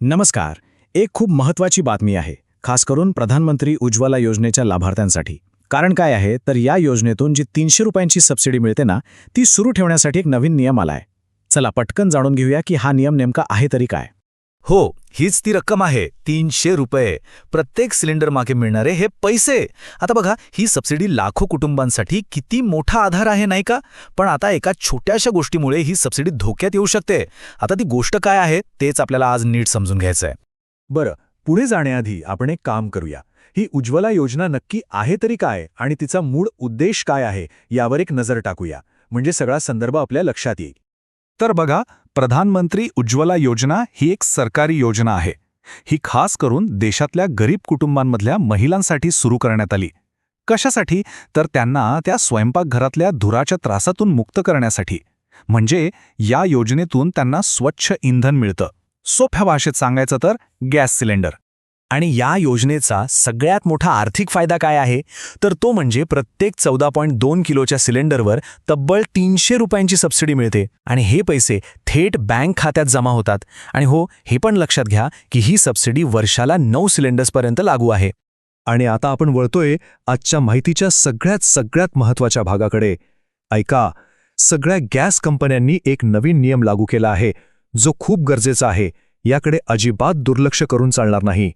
नमस्कार. एक खूप महत्त्वाची बातमी आहे, खास करून प्रधानमंत्री उज्ज्वला योजनेच्या लाभार्थ्यांसाठी. कारण काय आहे, तर या योजनेतून जी 300 रुपयांची सबसिडी मिळते ना, ती सुरू ठेवण्यासाठी एक नवीन नियम आलाय. चला पटकन जाणून घेऊया की हा नियम नेमका आहे तरी काय. हो, हीच ती रक्कम आहे, 300 रुपये. प्रत्येक सिलेंडर मागे मिळणारे हे पैसे. आता बघा, ही सबसिडी लाखो कुटुंबांसाठी किती मोठा आधार आहे, नाही का? पण आता एका छोट्याशा गोष्टीमुळे ही सबसिडी धोक्यात येऊ शकते. आता ती गोष्ट काय आहे, तेच आपल्याला आज नीट समजून घ्यायचंय. बरं, पुढे जाण्याआधी आपण एक काम करूया. ही उज्ज्वला योजना नक्की आहे तरी काय आणि तिचा मूळ उद्देश काय आहे यावर एक नजर टाकूया, म्हणजे सगळा संदर्भ आपल्या लक्षात येईल. तर बघा, प्रधानमंत्री उज्ज्वला योजना ही एक सरकारी योजना आहे. ही खास करून देशातल्या गरीब कुटुंबांमधल्या महिलांसाठी सुरू करण्यात आली. कशासाठी? तर त्यांना त्या स्वयंपाकघरातल्या धुराच्या त्रासातून मुक्त करण्यासाठी. म्हणजे या योजनेतून त्यांना स्वच्छ इंधन मिळतं. सोप्या भाषेत सांगायचं तर गॅस सिलेंडर. आणि या योजनेचा सगळ्यात मोठा आर्थिक फायदा काय आहे, तर तो म्हणजे प्रत्येक 14.2 किलोच्या सिलेंडरवर तब्बल 300 रुपयांची सबसिडी मिळते. आणि हे पैसे थेट बँक खात्यात जमा होतात. आणि हो, हे पण लक्षात घ्या की ही सबसिडी वर्षाला 9 सिलेंडर्सपर्यंत लागू आहे. आणि आता आपण वळतोय आजच्या माहितीच्या सगळ्यात महत्त्वाच्या भागाकडे. ऐका, सगळ्या गॅस कंपन्यांनी एक नवीन नियम लागू केला आहे, जो खूप गरजेचा आहे. याकडे अजिबात दुर्लक्ष करून चालणार नाही.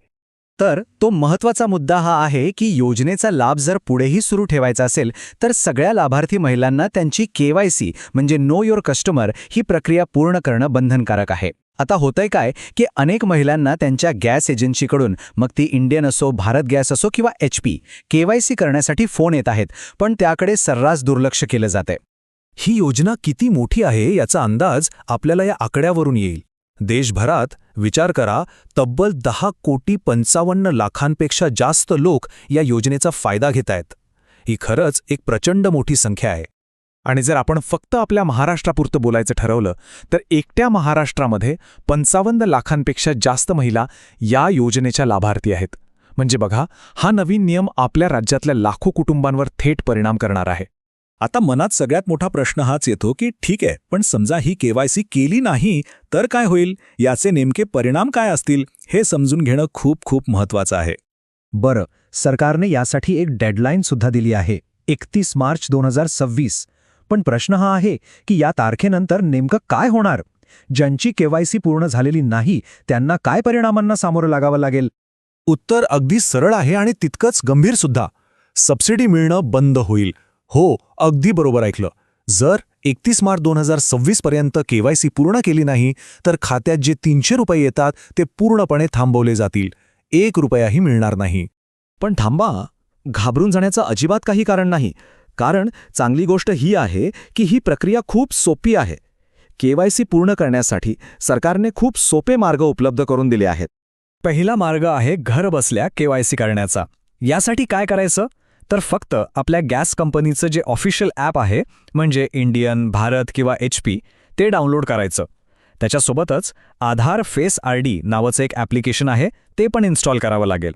तर तो महत्त्वाचा मुद्दा हा आहे की योजनेचा लाभ जर पुढेही सुरू ठेवायचा असेल तर सगळ्या लाभार्थी महिलांना त्यांची KYC म्हणजे नो योर कस्टमर ही प्रक्रिया पूर्ण करणं बंधनकारक आहे. आता होतंय काय की अनेक महिलांना त्यांच्या गॅस एजन्सीकडून, मग ती इंडियन असो, भारत गॅस असो किंवा HP, KYC करण्यासाठी फोन येत आहेत, पण त्याकडे सर्रास दुर्लक्ष केलं जातंय. ही योजना किती मोठी आहे याचा अंदाज आपल्याला या आकड्यावरून येईल. देशभरात विचार करा, तब्बल 10,55,00,000पेक्षा जास्त लोक या योजनेचा फायदा घेत आहेत. ही खरंच एक प्रचंड मोठी संख्या आहे. आणि जर आपण फक्त आपल्या महाराष्ट्रापुरतं बोलायचं ठरवलं तर एकट्या महाराष्ट्रामध्ये 55 लाखांपेक्षा जास्त महिला या योजनेच्या लाभार्थी आहेत. म्हणजे बघा, हा नवीन नियम आपल्या राज्यातल्या लाखो कुटुंबांवर थेट परिणाम करणार आहे. आता मनात सगळ्यात मोठा प्रश्न हाच येतो की ठीक आहे, पण समजा ही KYC केली नाही तर काय होईल? याचे नेमके परिणाम काय असतील हे समजून घेणं खूप महत्त्वाचं आहे. बरं, सरकारने यासाठी एक डेडलाईन सुद्धा दिली आहे, 31 मार्च 2026. पण प्रश्न हा आहे की या तारखेनंतर नेमकं काय होणार? ज्यांची KYC पूर्ण झालेली नाही त्यांना काय परिणामांना सामोरं लागावं लागेल? उत्तर अगदी सरळ आहे आणि तितकंच गंभीर सुद्धा. सबसिडी मिळणं बंद होईल. हो, अगदी बरोबर ऐकलं. जर 31 मार्च 2026 पर्यंत KYC पूर्ण केली नाही तर खात्यात जे 300 रुपये येतात ते पूर्णपणे थांबवले जातील. 1 रुपयाही मिळणार नाही. पण थांबा, घाबरून जाण्याचं अजिबात काही कारण नाही. कारण चांगली गोष्ट ही आहे की ही प्रक्रिया खूप सोपी आहे. KYC पूर्ण करण्यासाठी सरकारने खूप सोपे मार्ग उपलब्ध करून दिले आहेत. पहिला मार्ग आहे घर बसल्या KYC करण्याचा. यासाठी काय करायचं? तर फक्त आपल्या गॅस कंपनीचं जे ऑफिशियल ॲप आहे, म्हणजे इंडियन, भारत किंवा HP, ते डाउनलोड करायचं. त्याच्यासोबतच आधार फेस ID नावाचं एक ॲप्लिकेशन आहे, ते पण इन्स्टॉल करावं लागेल.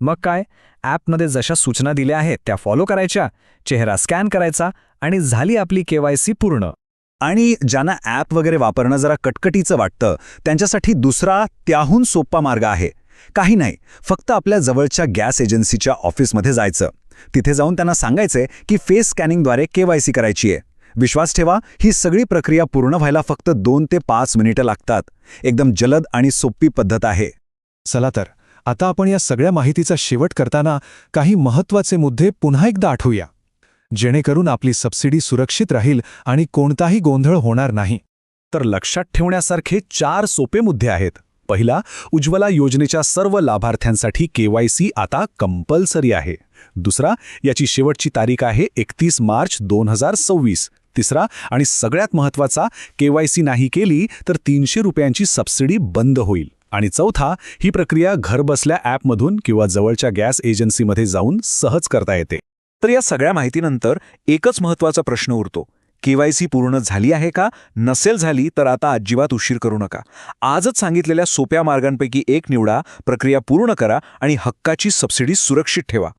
मग काय, ॲपमध्ये जशा सूचना दिल्या आहेत त्या फॉलो करायच्या, चेहरा स्कॅन करायचा आणि झाली आपली KYC पूर्ण. आणि ज्यांना ॲप वगैरे वापरणं जरा कटकटीचं वाटतं त्यांच्यासाठी दुसरा त्याहून सोपा मार्ग आहे. काही नाही, फक्त आपल्या जवळच्या गॅस एजन्सीच्या ऑफिसमध्ये जायचं. तिथे जाऊन त्यांना सांगायचंय की फेस स्कॅनिंगद्वारे KYC करायची आहे. विश्वास ठेवा, ही सगळी प्रक्रिया पूर्ण व्हायला फक्त 2 ते 5 मिनिटं लागतात. एकदम जलद आणि सोपी पद्धत आहे. चला तर, आता आपण या सगळ्या माहितीचा शेवट करताना काही महत्त्वाचे मुद्दे पुन्हा एकदा आठवूया, जेणेकरून आपली सबसिडी सुरक्षित राहील आणि कोणताही गोंधळ होणार नाही. तर लक्षात ठेवण्यासारखे 4 सोपे मुद्दे आहेत. पहिला, उज्ज्वला योजनेच्या सर्व लाभार्थ्यांसाठी KYC आता कंपल्सरी आहे. दुसरा, याची शेवटची तारीख आहे 31 मार्च 2026. तिसरा आणि सगळ्यात महत्त्वाचा, KYC नाही केली तर 300 रुपयांची सबसिडी बंद होईल. आणि चौथा, ही प्रक्रिया घरबसल्या ॲपमधून किंवा जवळच्या गॅस एजन्सीमध्ये जाऊन सहज करता येते. तर या सगळ्या माहितीनंतर एकच महत्त्वाचा प्रश्न उरतो, KYC पूर्ण झाली आहे का? नसेल झाली तर आता अजिबात उशीर करू नका. आजच सांगितलेल्या सोप्या मार्गांपैकी एक निवडा, प्रक्रिया पूर्ण करा आणि हक्काची सबसिडी सुरक्षित ठेवा.